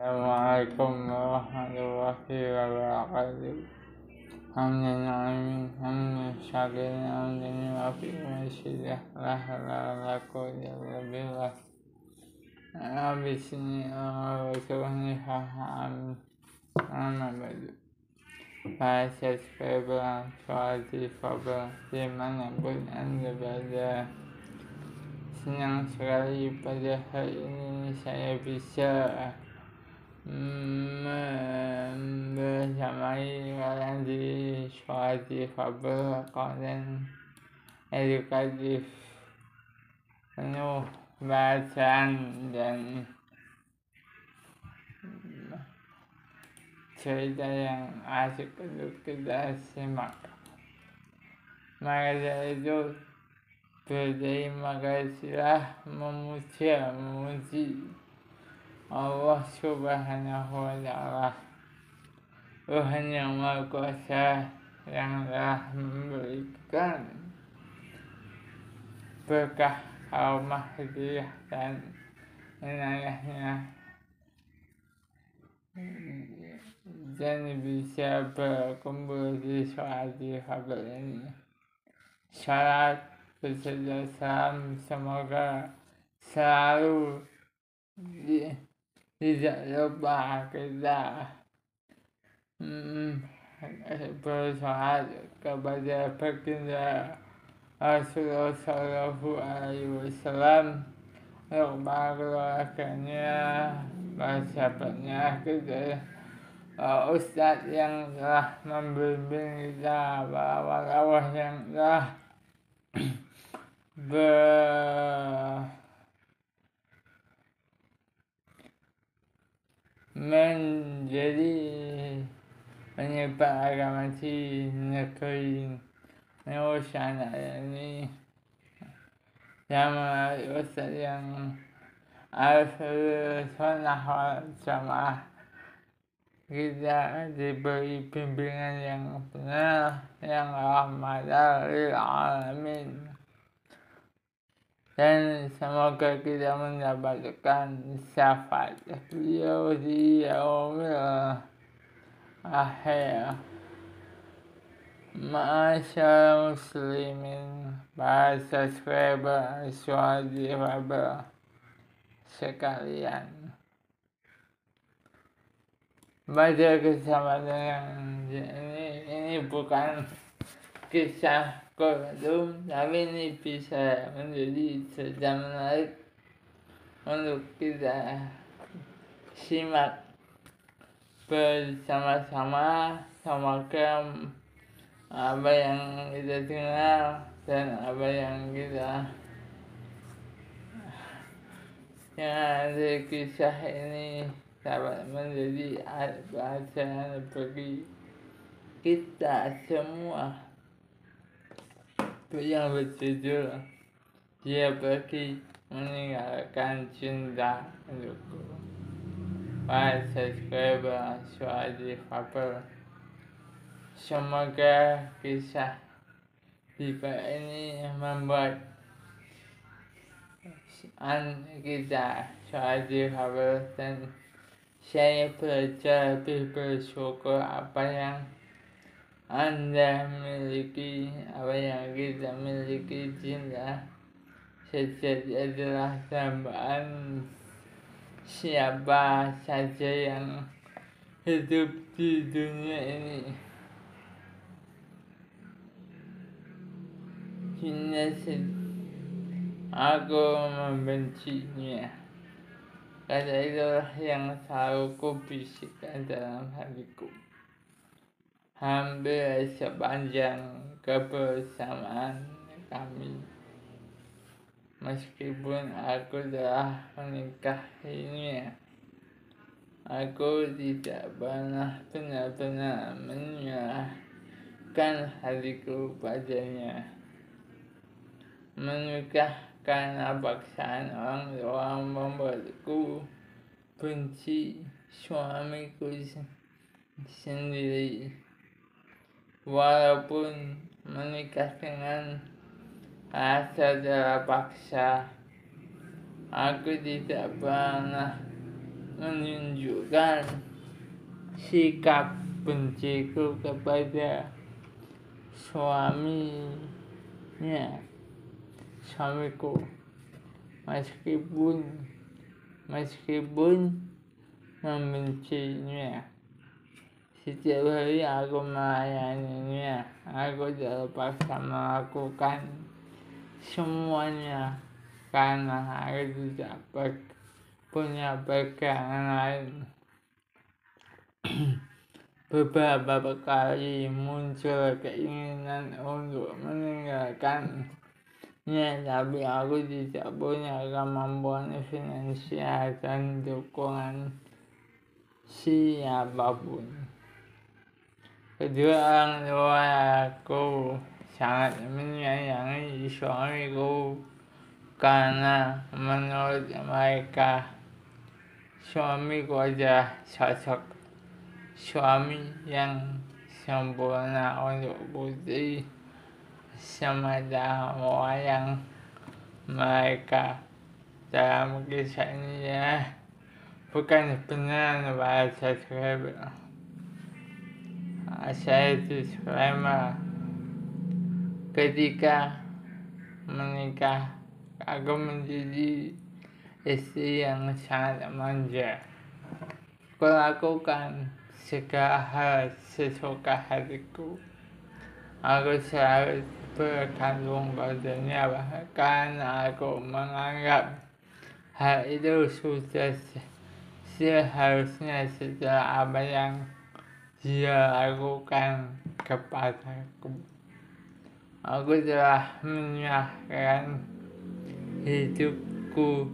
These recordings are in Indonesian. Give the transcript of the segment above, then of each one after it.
Assalamualaikum warahmatullahi wabarakatuh. Hamdan hamdan syakirin hamdan wafi masyidah laku jalla billah. Abisni awasuhni haham badu. Bahasa Februari suatu Februari dimanapun Anda berada. Senang sekali pada hari ini saya bisa bersamai kalian di suatu kabar konten edukatif penuh bacaan dan cerita yang asik untuk kita simak. Maka dari itu berterima kasihlah memuji Allah Subhanahu wa Ta'ala, Tuhan yang Maha Kuasa, yang telah memberikan berkah rahmah hidayah dan inayahnya dan bisa berkumpul di suatu kabar ini. Syarat beserta salam semoga selalu tidak lupa kita bersolat kepada baginda Rasulullah Sallallahu Alaihi Wasallam, untuk keluarganya, sahabatnya, kita Ustadz yang telah membimbing kita, Allah yang telah menjadi penyebar agama di negeri Nusantara ini, sama Ustadz yang Al-Sunnah wal Jamaah, kita diberi bimbingan yang benar, yang rahmatan lil alamin, dan semoga kita mendapatkan syafaat beliau di yaumil akhir. Ma'asyar muslimin, bahasa Februari suadi Februari sekalian. Pada kesempatan yang ini bukan kisah kodum, tapi ini bisa menjadi cerita menarik untuk kita simak bersama-sama. Semoga apa yang kita dengar dan apa yang kita ada kisah ini dapat menjadi pelajaran bagi kita semua. Yang berjudul Dia Pergi Meninggalkan Cinta Untukku, bahasa Februari suatu kabar. Semoga kisah tiba ini membuat kita suatu kabar, dan saya belajar lebih bersyukur apa yang Anda miliki, apa yang kita miliki. Cinta sejati adalah dambaan siapa saja yang hidup di dunia ini. Cinta aku membencinya. Kata itulah yang selalu kubisikkan dalam hatiku hampir sepanjang kebersamaan kami. Meskipun aku telah menikahinya, aku tidak pernah benar-benar menyerahkan hatiku padanya. Menikah karena paksaan orang tua membuatku benci suamiku sendiri. Walaupun menikah dengan rasa terpaksa, aku tidak pernah menunjukkan sikap benciku kepada suamiku, meskipun membencinya. Setiap hari aku melayaninya, aku terpaksa melakukan semuanya karena aku tidak punya pegangan lain. Beberapa kali muncul keinginan untuk meninggalkannya, tapi aku tidak punya kemampuan finansial dan dukungan siapapun. Kedua orang tua aku sangat menyayangi suamiku karena menurut mereka suamiku adalah sosok suami yang sempurna untuk putri semata wayang mereka. Dalam kisah ini bukan benar bahasa saya disclaimer. Ketika menikah, aku menjadi istri yang sangat manja. Kulakukan segala hal sesuka hatiku. Aku selalu bergantung padanya, bahkan aku menganggap hal itu sudah seharusnya setelah apa yang dia lakukan kepadaku. Aku telah menyerahkan hidupku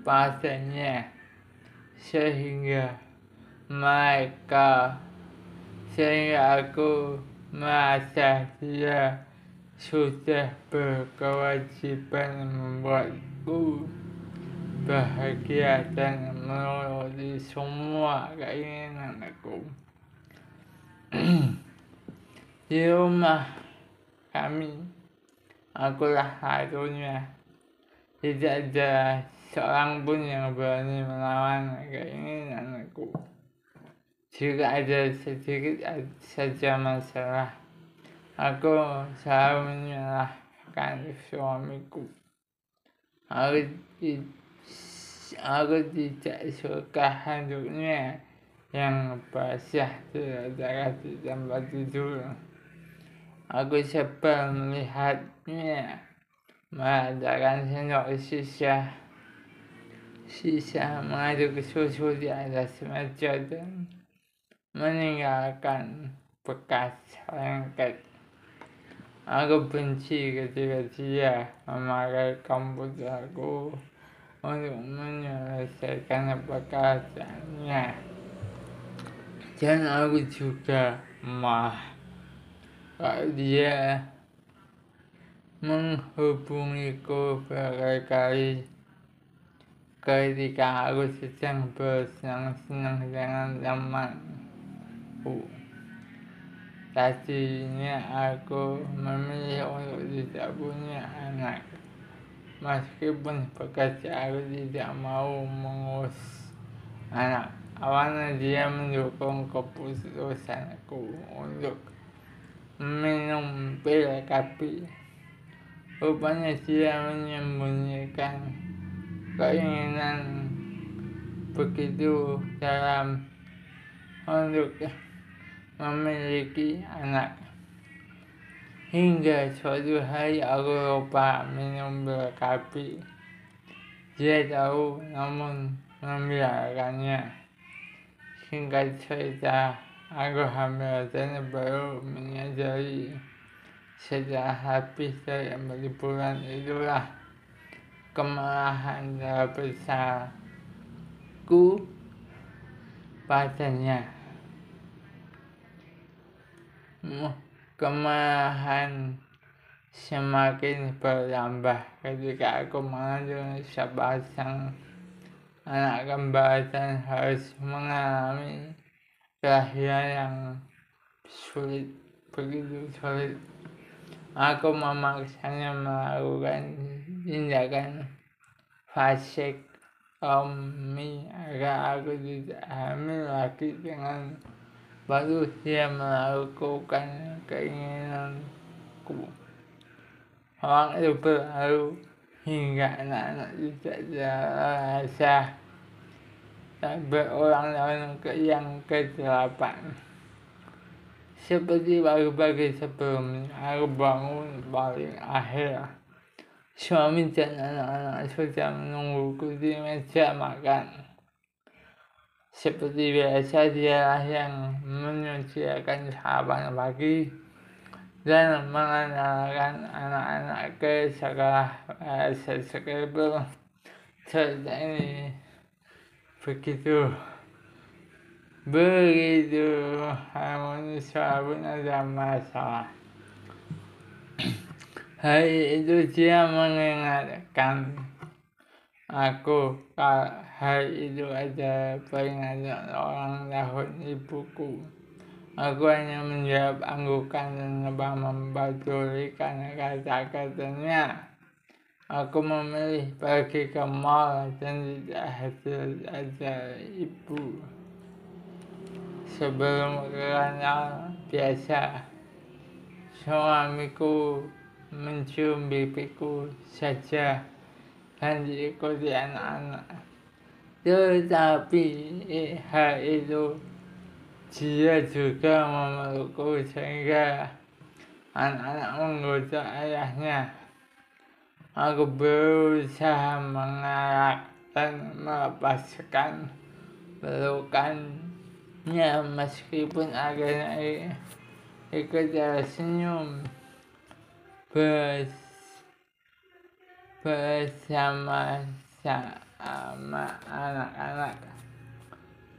padanya sehingga aku merasa dia sudah berkewajiban membuatku bahagia dan menuruti semua keinginan aku. Di rumah kami, akulah satunya. Tidak ada seorang pun yang berani melawan keinginan aku. Jika ada sedikit saja masalah, aku selalu menyalahkan suamiku. Aku tidak suka handuknya yang basah terletak di tempat tidur. Aku sebel melihatnya meletakkan sendok sisa mengaduk susu di atas meja dan meninggalkan bekas lengket. Aku benci ketika dia memakai komputerku untuk menyelesaikan pekerjaannya. Dan aku juga marah kalau dia menghubungiku berkali-kali ketika aku sedang bersenang-senang dengan temanku. Tadinya aku memilih untuk tidak punya anak, meskipun bekerja aku tidak mau mengurus anak. Awalnya dia mendukung keputusanku untuk minum pil KB. Rupanya dia menyembunyikan keinginan begitu dalam untuk memiliki anak. Hingga suatu hari aku lupa minum pil KB. Dia tahu namun membiarkannya. Singkat cerita, aku hamil dan baru menyadari setelah habis dari bulan. Itulah kemarahan terbesarku padanya. Kemarahan semakin bertambah ketika aku mengandung sepasang anak kembar dan harus mengalami kelahiran yang begitu sulit. Aku memaksanya melakukan tindakan suami agar aku tidak hamil lagi dengan baru dia melakukan keinginanku. Orang itu berlalu hingga anak-anak tidak terasa dan berulang-ulang yang ke-8. Seperti pagi-pagi sebelumnya, aku bangun paling akhir. Suami dan anak-anak sudah menungguku di meja makan. Seperti biasa, dialah yang menyediakan sarapan pagi dan mengenalkan anak-anak ke sekolah bahasa sekalipun cerita ini begitu harmonis walaupun ada masalah. Hari itu dia mengingatkan aku kalau hari itu ada peringatan ulang tahun ibuku. Aku hanya menjawab anggukan dan coba memperdulikan kata-katanya. Aku memilih pergi ke mall dan tidak hadir ajar ibu. Sebelum kenal biasa, suamiku mencium pipiku saja dan diikuti anak-anak. Tetapi hari itu dia juga memelukku sehingga anak-anak menggoda ayahnya. Aku berusaha mengelak dan melepaskan pelukannya meskipun akhirnya ikut tersenyum bersama anak-anak.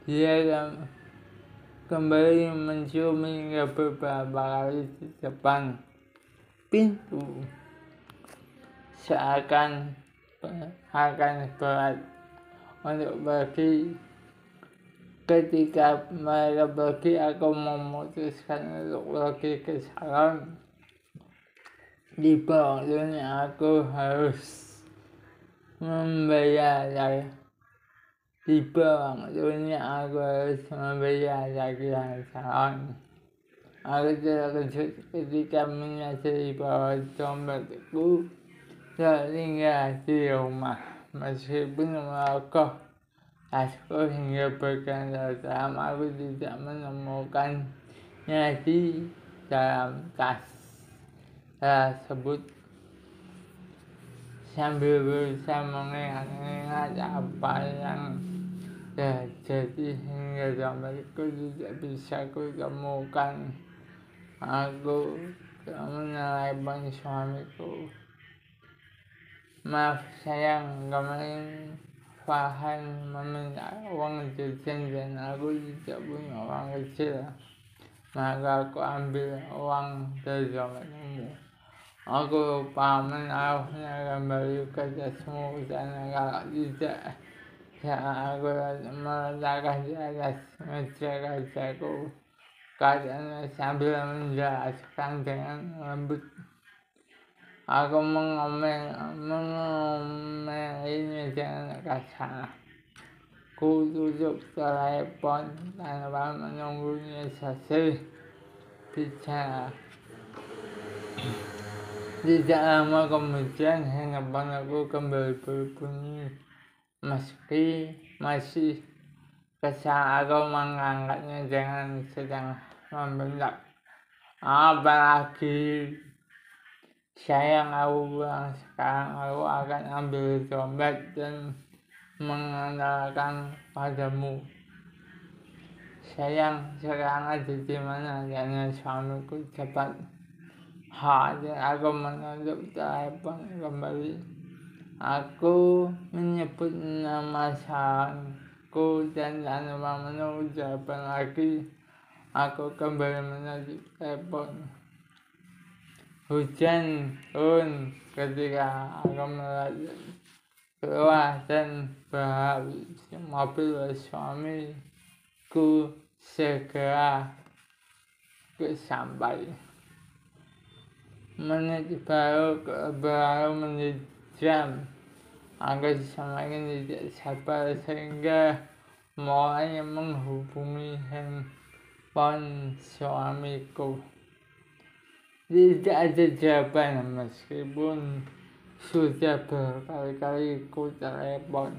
Dia kembali mencium hingga beberapa kali di depan pintu, seakan berat untuk pergi. Ketika mereka pergi, aku memutuskan untuk pergi ke salon. Di waktunya aku harus membayar tagihan salon. Aku terkejut ketika menyadari bahwa dompetku tertinggal di rumah. Meskipun merogoh tasku hingga berganti-ganti, aku tidak menemukannya di dalam tas tersebut. Sambil berusaha mengingat apa yang terjadi hingga dompetku tidak bisa kutemukan, aku menelepon suamiku. Maaf sayang, kemarin Farhan meminta uang jajan dan aku tidak punya uang kecil, maka aku ambil uang dari dompetmu. Aku lupa menaruhnya kembali ke tasmu dan kalau tidak, saat aku meletakkan di atas meja kerjaku, katanya sambil menjelaskan dengan lembut. Aku mengomelinya dengan kasar. Ku tutup telepon tanpa menunggunya selesai bicara. Tidak lama kemudian handphone aku kembali berbunyi. Meski masih kesal, aku mengangkatnya dengan sedang membentak. Apalagi sayang, aku pulang sekarang. Aku akan ambil dompet dan mengenalkan padamu. Sayang, sekarang ada di mana? Tanya suamiku cepat. Khawatir aku menutup telepon kembali. Aku menyebut nama sayangku dan tanpa menunggu jawaban lagi, aku kembali menutup telepon. Hujan turun ketika aku melihat keluar dan berharap mobil suamiku segera sampai. Menit berlalu menjadi jam. agar semakin tidak sabar sehingga mulai menghubungi handphone suamiku. Tidak ada jawaban meskipun sudah berkali-kali ku telepon.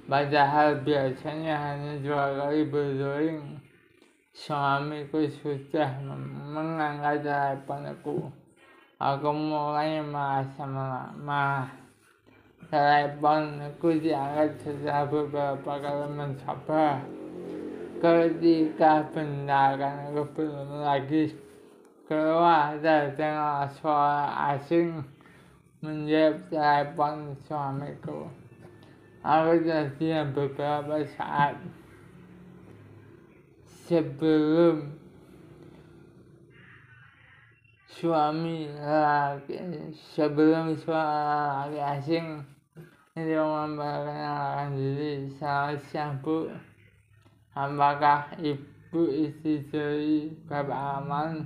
Padahal biasanya hanya 2 kali berdering, suamiku sudah mengangkat teleponku. Aku mulai merasa marah. Teleponku diangkat setelah beberapa kali mencoba. Ketika benarkan aku belum lagi keluar terdengar suara asing menjawab telepon suamiku. Aku terdiam beberapa saat sebelum suara laki asing itu memperkenalkan diri. Selamat siang, Bu. Apakah Ibu istri dari Bapak Arman?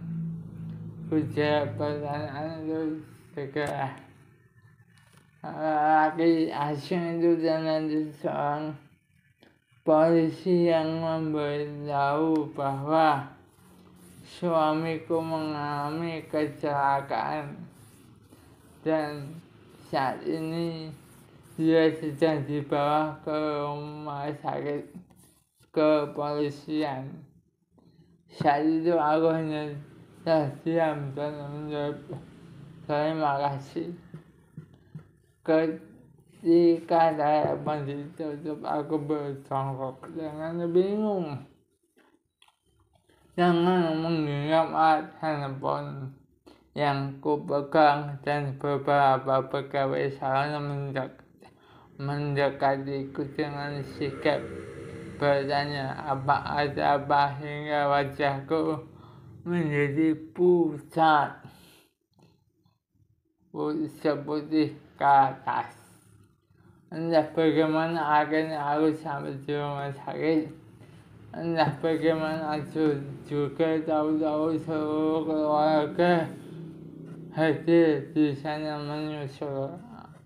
Ujar pertanyaan itu segera. Laki asing itu ternyata seorang polisi yang memberitahu bahwa suamiku mengalami kecelakaan dan saat ini dia sedang dibawa ke rumah sakit kepolisian. Saat itu aku hanya terdiam dan menjawab terima kasih. Ketika telepon ditutup, aku berjongkok dengan bingung dengan menggenggam alat handphone yang kupegang dan beberapa pegawai sana mendekatiku dengan sikap bertanya apa ada apa hingga wajahku menjadi pucat seputih ke atas. Entah bagaimana akhirnya aku sampai di rumah sakit. Entah bagaimana juga tahu-tahu seluruh keluarga hadir di sana menyusul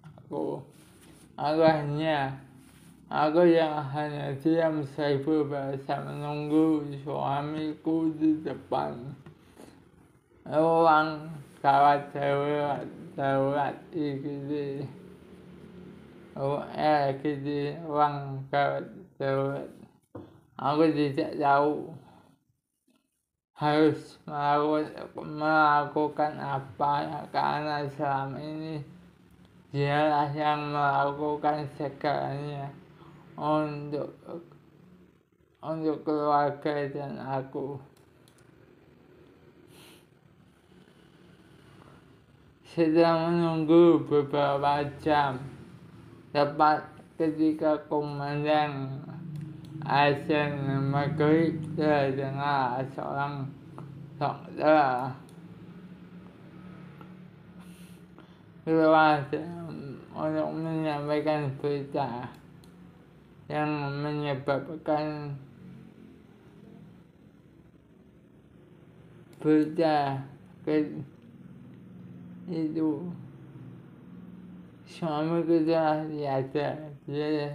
aku. Aku yang hanya diam sibuk biasa menunggu suamiku di depan ruang gawat darurat IGD. Ruang gawat darurat. Aku tidak tahu harus melakukan apa karena selama ini dialah yang melakukan segalanya untuk keluarga dan aku. Setelah menunggu beberapa jam, tepat ketika komandan azan maghrib terdengar seorang dokter keluar untuk menyampaikan berita yang menyebabkan itu suamiku telah tiada. Dia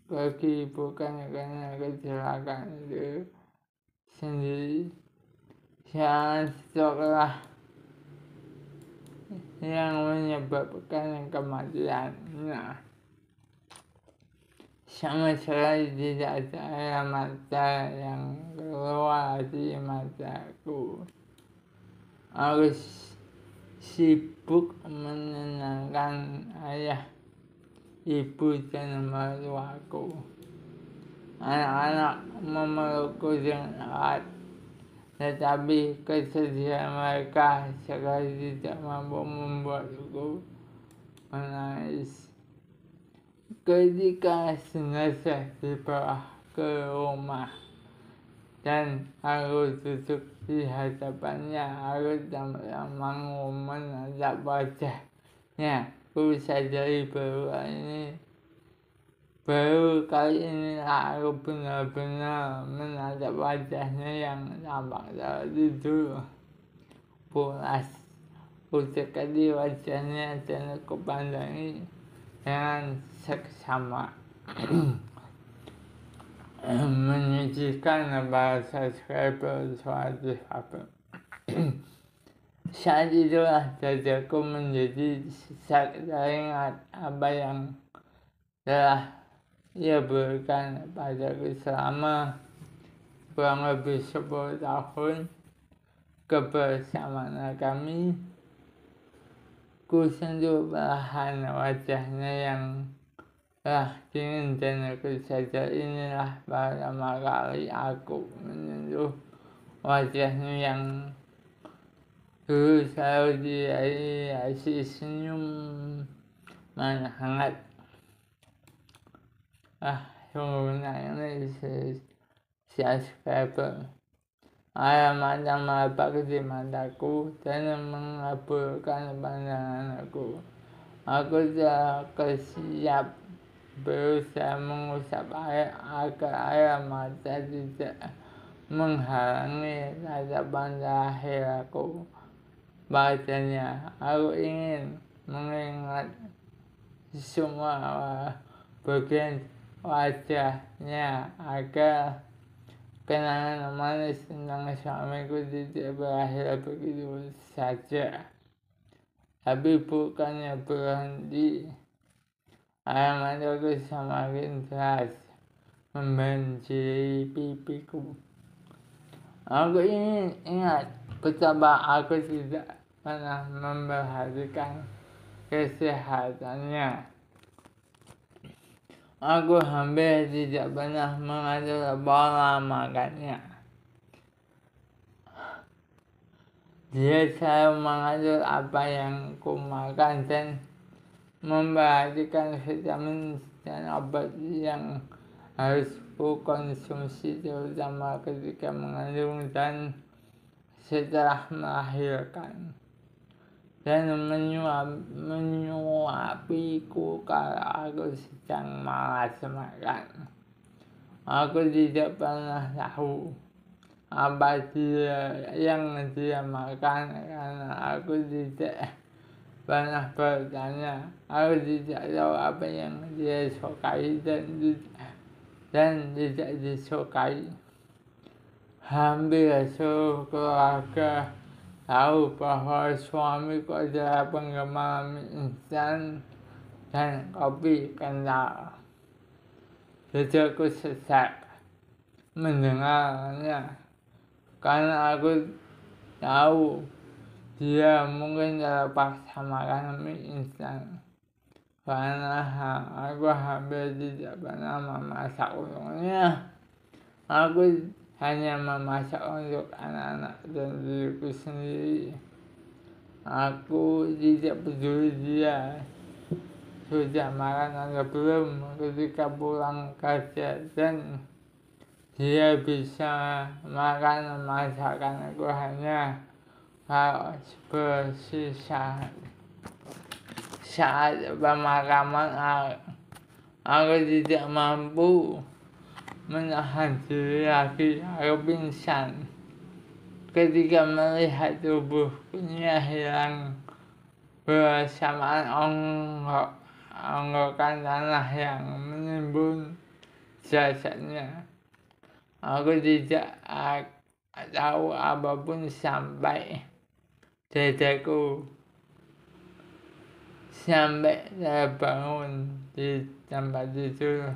pergi bukan karena kecelakaan itu sendiri, seorang stroke yang menyebabkan kematian. Sama sekali tidak ada air mata yang keluar di mataku. Aku sibuk menenangkan ayah, ibu dan mertuaku. Anak-anak memelukku dengan erat, tetapi kesedihan mereka sekali tidak mampu membuatku menangis. Ketika jenazah dibawa ke rumah dan aku duduk di hadapannya, aku tampak menatap wajahnya. Ku sadari baru kali ini aku benar-benar menatap wajahnya yang tampak tertidur pulas. Ku dekati wajahnya dan ku pandangi dengan seksama menyucikan bahasa subscriber suatu apa. Saat itulah dadaku menjadi sesak teringat apa yang telah ia berikan padaku selama kurang lebih 10 tahun kebersamaan kami. Ku sentuh perlahan wajahnya yang telah dingin dan aku sadar inilah pertama kali aku menyentuh wajahnya yang dulu selalu dihiasi senyum hangat. Sungguh ini subscriber. Air mata melepak di mataku dan mengabulkan pandangan aku. Aku telah siap berusaha mengusap air agar air mata tidak menghalangi tatapan terakhir aku. Padanya, aku ingin mengingat semua bagian wajahnya agar kenangan manis tentang suamiku tidak berakhir begitu saja. Tapi bukannya berhenti, air mataku semakin deras membanjiri pipiku. Aku ingin ingat betapa aku tidak pernah memperhatikan kesehatannya. Aku hampir tidak pernah mengatur pola makannya. Dia selalu mengatur apa yang ku makan dan memperhatikan vitamin dan obat yang harus ku konsumsi, terutama ketika mengandung dan setelah melahirkan, dan menyuapiku kalau aku sedang malas makan. Aku tidak pernah tahu apa yang dia makan karena aku tidak pernah bertanya. Aku tidak tahu apa yang dia sukai dan tidak disukai. Hampir seluruh keluarga tahu bahwa suamiku adalah penggemar mie instan dan kopi kental. Dadaku sesak mendengarnya karena aku tahu dia mungkin terpaksa makan mie instan karena aku hampir tidak pernah memasak untuknya. Aku hanya memasak untuk anak-anak dan diriku sendiri. Aku tidak peduli dia sudah makan atau belum ketika pulang kerja, dan dia bisa makan masakan aku hanya kalau bersisa saat pemakaman. Aku tidak mampu menahan diri lagi. Aku pingsan ketika melihat tubuhnya hilang bersamaan onggokan tanah yang menimbun jasadnya. Aku tidak tahu apapun sampai dadaku sampai terbangun di tempat tidur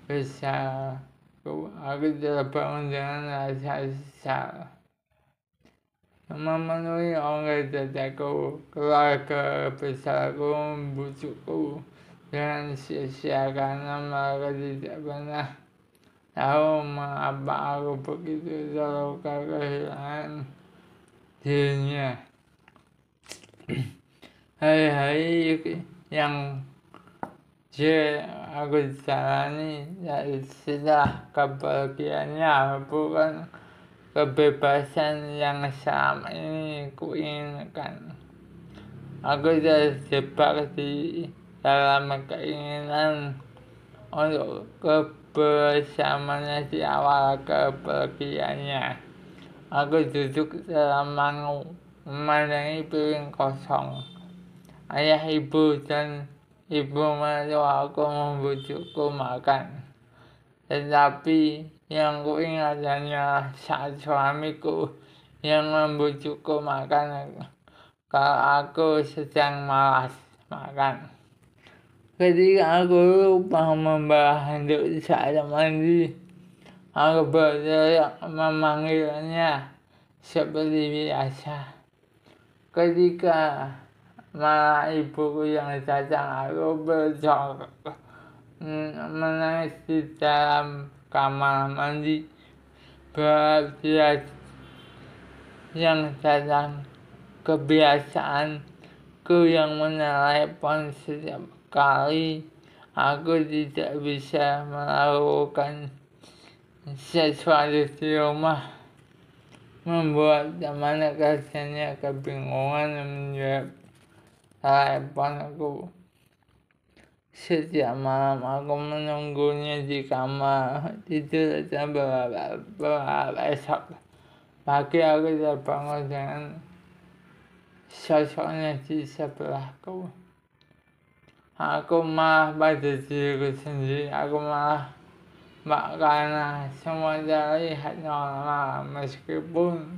besarku. Aku terbangun dengan rasa sesal memenuhi oleh dadaku. Keluarga besarku membujukku dengan sia-sia karena mereka tidak pernah tahu mengapa aku begitu terluka kehilangan dirinya. Hari-hari yang aku jalani setelah kepergiannya bukan kebebasan yang selama ini kuinginkan. Aku terjebak di dalam keinginan untuk kebersamaannya di awal kepergiannya. Aku duduk selama memandangi piring kosong ayah, ibu, dan ibu menyuruh aku membujukku makan. Tetapi yang kuingat hanyalah saat suamiku yang membujukku makan kalau aku sedang malas makan. Ketika aku lupa membawa handuk saat mandi, aku berteriak memanggilnya seperti biasa. Ketika malah ibuku yang datang, aku bersorak menangis di dalam kamar mandi. Berharap dia yang datang. Kebiasaanku yang menelepon setiap kali aku tidak bisa melakukan sesuatu di rumah membuat teman kerjanya kebingungan menjawab teleponku. Setiap malam aku menunggunya di kamar tidur dan berharap esok pagi aku terbangun dengan sosoknya di sebelahku. Aku malah pada diriku sendiri, aku malah karena semua terlihat normal meskipun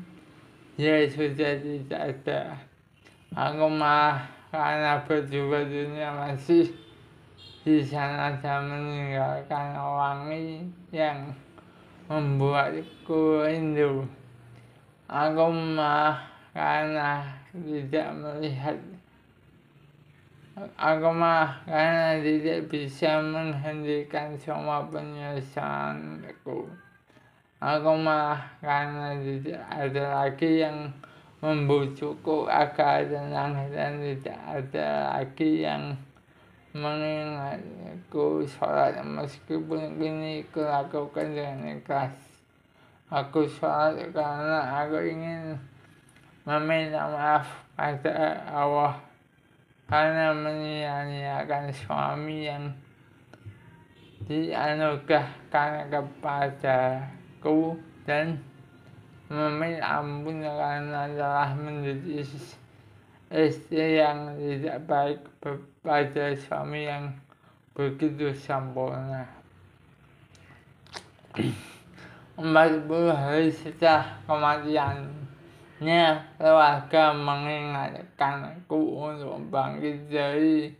dia sudah tidak ada. Aku malah karena berdua dunia masih di sana dan meninggalkan wangi yang membuatku rindu. Aku malah karena tidak bisa menghentikan semua penyesalanku. Aku malah karena tidak ada lagi yang membujukku agar tenang dan tidak ada lagi yang mengingatku sholat meskipun kini kulakukan dengan ikhlas. Aku sholat karena aku ingin meminta maaf pada Allah karena menyia-nyiakan suami yang dianugerahkan kepadaku dan meminta ampun karena telah menjadi istri yang tidak baik pada suami yang begitu sempurna. 40 hari setelah kematiannya, keluarga mengingatkanku untuk bangkit dari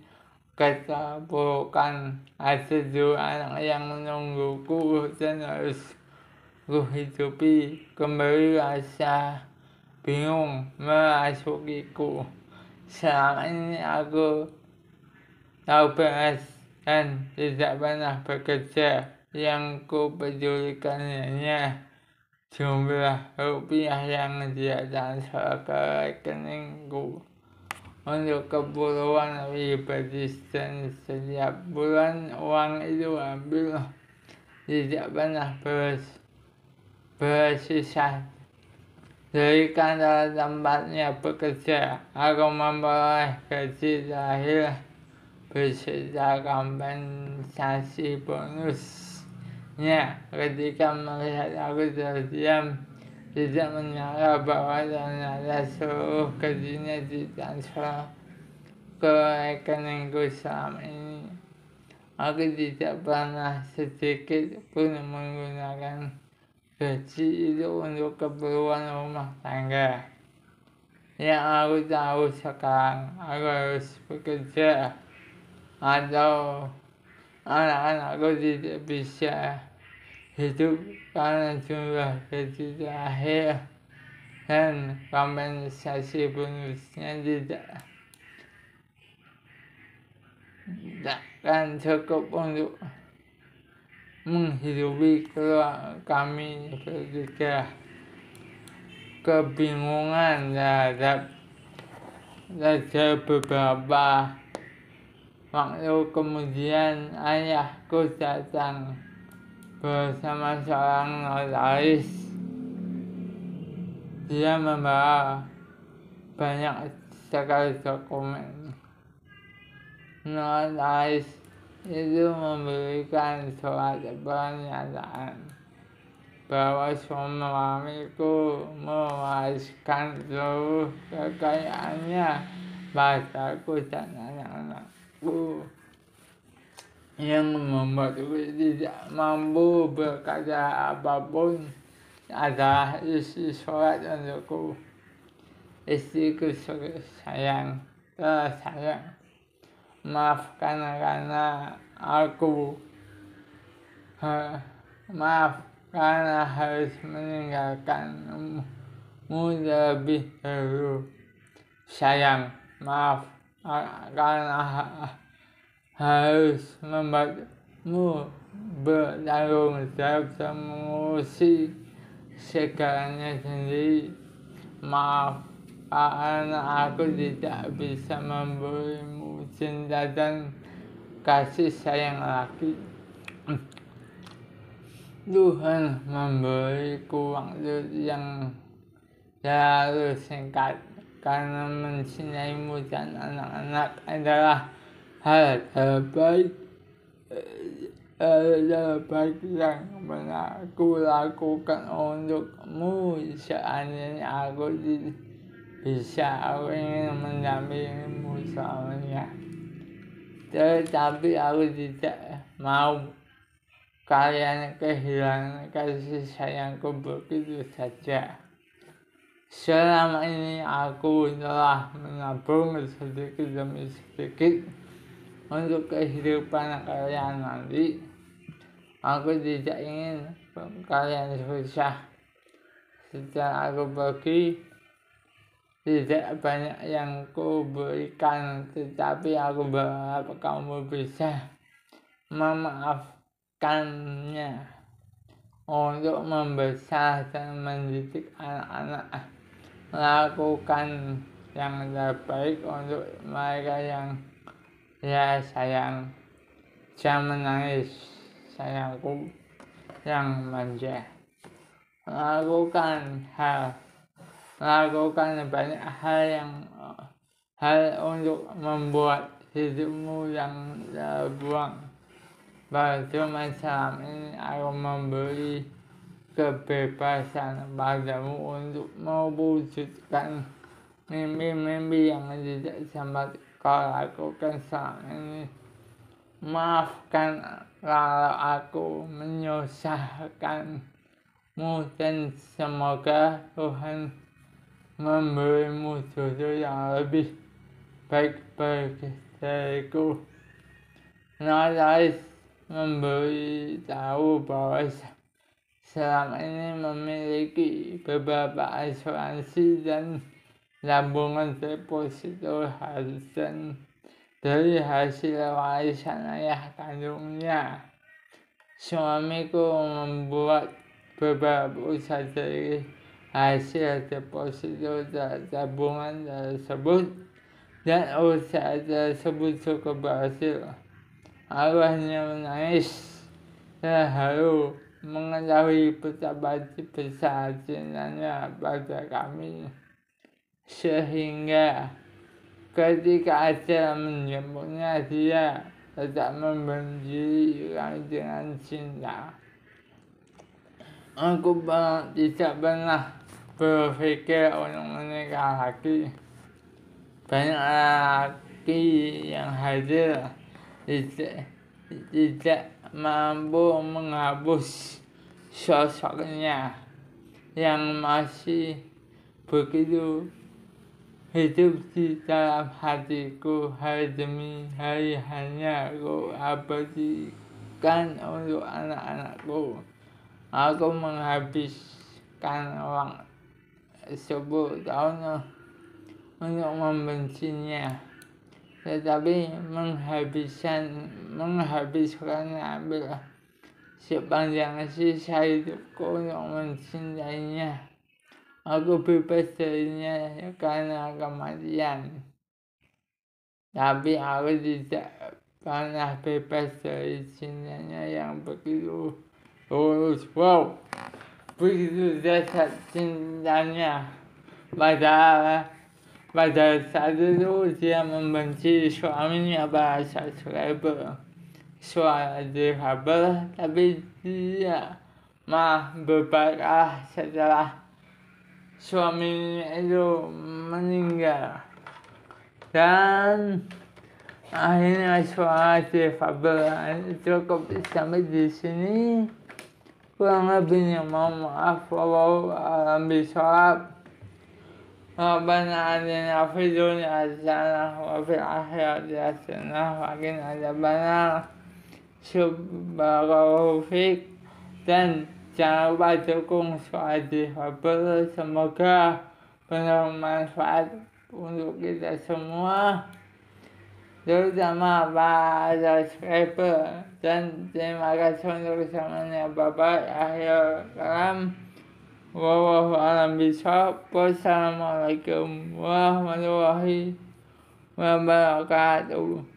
keterpurukan. Ada 2 anak yang menungguku dan harus kuhidupi. Kembali rasa bingung merasukiku. Selama ini aku tahu beres dan tidak pernah bekerja. Yang kupedulikan hanya jumlah rupiah yang dia transfer ke rekeningku untuk keperluan pribadi, dan setiap bulan uang itu hampir tidak pernah bersisa. Dari kantor tempatnya bekerja, aku memperoleh gaji terakhir beserta kompensasi bonusnya. Ketika melihat aku terdiam, tidak menyangka bahwa ternyata seluruh gajinya ditransfer ke rekeningku selama ini. Aku tidak pernah sedikit pun menggunakan gaji itu untuk keperluan rumah tangga. Yang aku tahu sekarang, aku harus bekerja atau anak-anakku tidak bisa hidup karena jumlah gaji terakhir dan kompensasi bonusnya tidak akan cukup untuk menghidupi keluarga kami bertiga. Kebingungan terhadap beberapa waktu kemudian ayahku datang bersama seorang notaris. Dia membawa banyak sekali dokumen. Notaris itu memberikan surat pernyataan bahwa suamiku mewariskan seluruh kekayaannya padaku dan anak-anakku. yang membuatku tidak mampu berkata apapun adalah isi surat untukku. Istriku sayang, tersayang, maafkan karena aku maaf karena harus meninggalkanmu lebih dahulu. Sayang, maaf karena harus membuatmu bertanggung jawab mengurusi segalanya sendiri. Maaf karena aku tidak bisa memberimu cinta dan kasih sayang lagi. Tuhan memberiku waktu yang terlalu singkat karena mencintaimu dan anak-anak adalah hal terbaik yang pernah aku lakukan untukmu. Seandainya aku bisa, aku ingin mendampingimu selamanya, tetapi aku tidak mau kalian kehilangan kasih sayangku begitu saja. Selama ini aku telah menabung sedikit demi sedikit untuk kehidupan kalian nanti. Aku tidak ingin kalian susah. Setelah aku pergi, tidak banyak yang ku berikan, tetapi aku berharap kamu bisa memaafkannya untuk membesar dan mendidik anak-anak. Lakukan yang terbaik untuk mereka yang sayang. Jangan menangis, sayangku yang manja. Lakukan banyak hal untuk membuat hidupmu yang terbuang. Percuma selama ini aku memberi kebebasan padamu untuk mewujudkan mimpi-mimpi yang tidak sempat kau lakukan selama ini. Maafkan kalau aku menyusahkanmu dan semoga Tuhan memberimu jodoh yang lebih baik dariku. Natalis memberitahu bahwa selama ini memiliki beberapa asuransi dan tabungan deposito harian dari hasil warisan ayah kandungnya. Suamiku membuat beberapa usaha dari hasil deposito tabungan tersebut dan usaha tersebut cukup berhasil. Aku hanya menangis terharu mengetahui betapa besar cintanya pada kami, sehingga ketika ajal menjemputnya dia tetap membenci kami dengan cinta. Aku tidak pernah berpikir untuk menikah lagi. Banyak laki yang hadir tidak mampu menghapus sosoknya yang masih begitu hidup di dalam hatiku. Hari demi hari hanya aku abadikan untuk anak-anakku. Aku menghabiskan uang 10 tahun untuk membencinya, tetapi menghabiskannya ambil sepanjang sisa hidupku untuk mencintainya. Aku bebas darinya karena kematian, tapi aku tidak pernah bebas dari cintanya yang begitu tulus. Wow, begitu dasar cintanya. Pada saat itu dia membenci suaminya pada subscriber suara difabel, tapi dia malah berbaiklah setelah suaminya itu meninggal. Dan Akhirnya suara difabel cukup sampai di sini. Kurang lebihnya mohon maaf. Wallahu a'lam bishawab. Rabbana atina fid dunya hasanah wa fil akhirati hasanah wa qina adzabannar. Subhanallahu fiik. Dan jangan lupa dukung suara difabel. Semoga bermanfaat untuk kita semua, terutama para subscriber. Dan terima kasih untuk kebersamaan Bapak. Akhir kalam, wallahu a'lam bishawab. Wassalamualaikum warahmatullahi wabarakatuh.